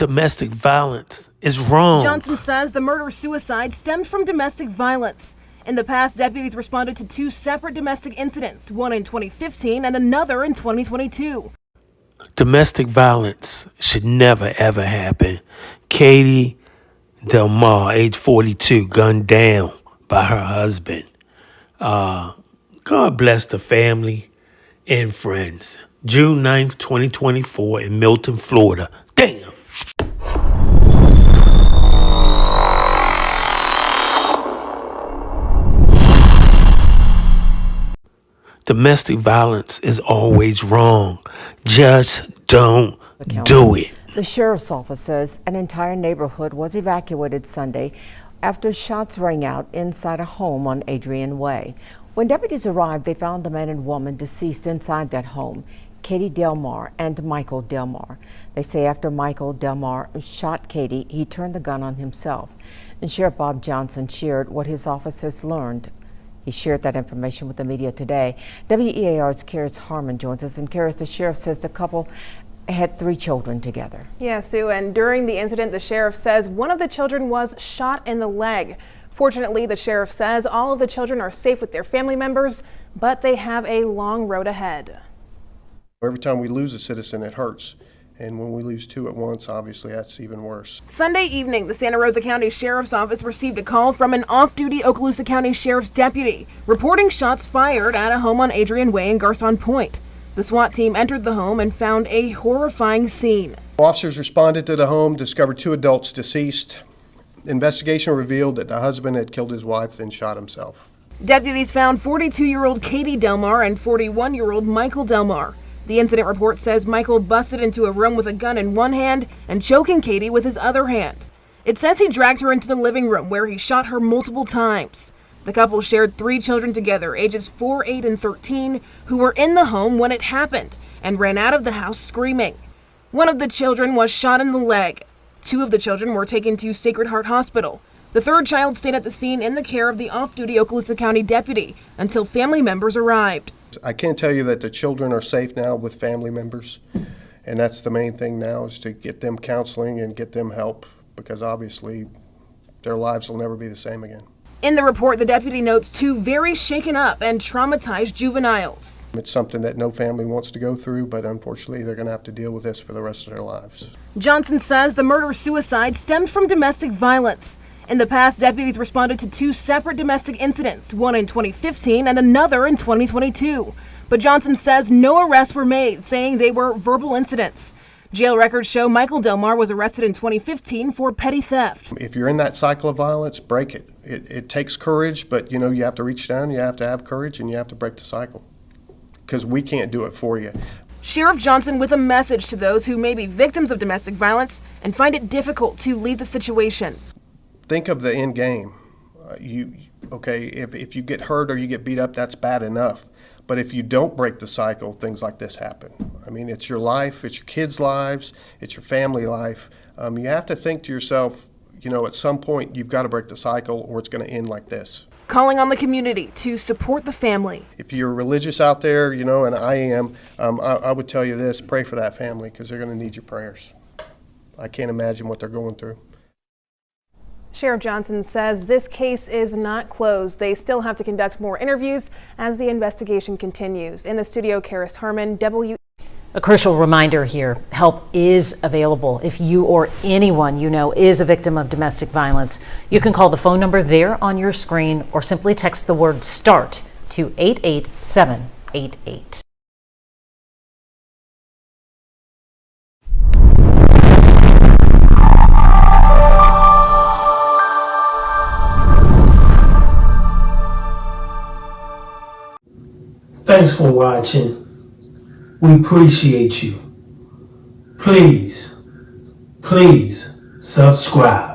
Domestic violence is wrong. Johnson says the murder-suicide stemmed from domestic violence. In the past, deputies responded to 2 separate domestic incidents, one in 2015 and another in 2022. Domestic violence should never, ever happen. Katie DeLMAR, age 42, gunned down by her husband. God bless the family and friends. June 9th, 2024 in Milton, Florida. Damn. Domestic violence is always wrong. Just don't do it. The sheriff's office says an entire neighborhood was evacuated Sunday after shots rang out inside a home on Adrian Way. When deputies arrived, they found the man and woman deceased inside that home, Katie DeLMAR and Michael DeLMAR. They say after Michael DeLMAR shot Katie, he turned the gun on himself. And Sheriff Bob Johnson shared what his office has learned. He shared that information with the media today. WEAR's Karis Harmon joins us. And Karis, the sheriff says the couple had 3 children together. Yeah, Sue, and during the incident, the sheriff says one of the children was shot in the leg. Fortunately, the sheriff says all of the children are safe with their family members, but they have a long road ahead. Every time we lose a citizen, it hurts. And when we lose 2 at once, obviously that's even worse. Sunday evening, the Santa Rosa County Sheriff's Office received a call from an off-duty Okaloosa County Sheriff's deputy reporting shots fired at a home on Adrian Way in Garcon Point. The SWAT team entered the home and found a horrifying scene. Officers responded to the home, discovered 2 adults deceased. Investigation revealed that the husband had killed his wife, then shot himself. Deputies found 42-year-old Katie DeLMAR and 41-year-old Michael DeLMAR. The incident report says Michael busted into a room with a gun in one hand and choking Katie with his other hand. It says he dragged her into the living room where he shot her multiple times. The couple shared 3 children together, ages 4, 8, and 13, who were in the home when it happened and ran out of the house screaming. One of the children was shot in the leg. 2 of the children were taken to Sacred Heart Hospital. The 3rd child stayed at the scene in the care of the off-duty Okaloosa County deputy until family members arrived. I can tell you that the children are safe now with family members, and that's the main thing now, is to get them counseling and get them help, because obviously their lives will never be the same again. In the report, the deputy notes 2 very shaken up and traumatized juveniles. It's something that no family wants to go through, but unfortunately they're going to have to deal with this for the rest of their lives. Johnson says the murder-suicide stemmed from domestic violence. In the past, deputies responded to 2 separate domestic incidents, one in 2015 and another in 2022. But Johnson says no arrests were made, saying they were verbal incidents. Jail records show Michael DeLMAR was arrested in 2015 for petty theft. If you're in that cycle of violence, break it. It takes courage, but you have to reach down, you have to have courage, and you have to break the cycle, because we can't do it for you. Sheriff Johnson with a message to those who may be victims of domestic violence and find it difficult to leave the situation. Think of the end game. If you get hurt or you get beat up, that's bad enough. But if you don't break the cycle, things like this happen. I mean, it's your life, it's your kids' lives, it's your family life. You have to think to yourself, at some point you've got to break the cycle or it's going to end like this. Calling on the community to support the family. If you're religious out there, and I am, I would tell you this, pray for that family, because they're going to need your prayers. I can't imagine what they're going through. Sheriff Johnson says this case is not closed. They still have to conduct more interviews as the investigation continues. In the studio, Karis Harmon, A crucial reminder here, help is available if you or anyone you know is a victim of domestic violence. You can call the phone number there on your screen or simply text the word START to 88788. Thanks for watching. We appreciate you. Please subscribe.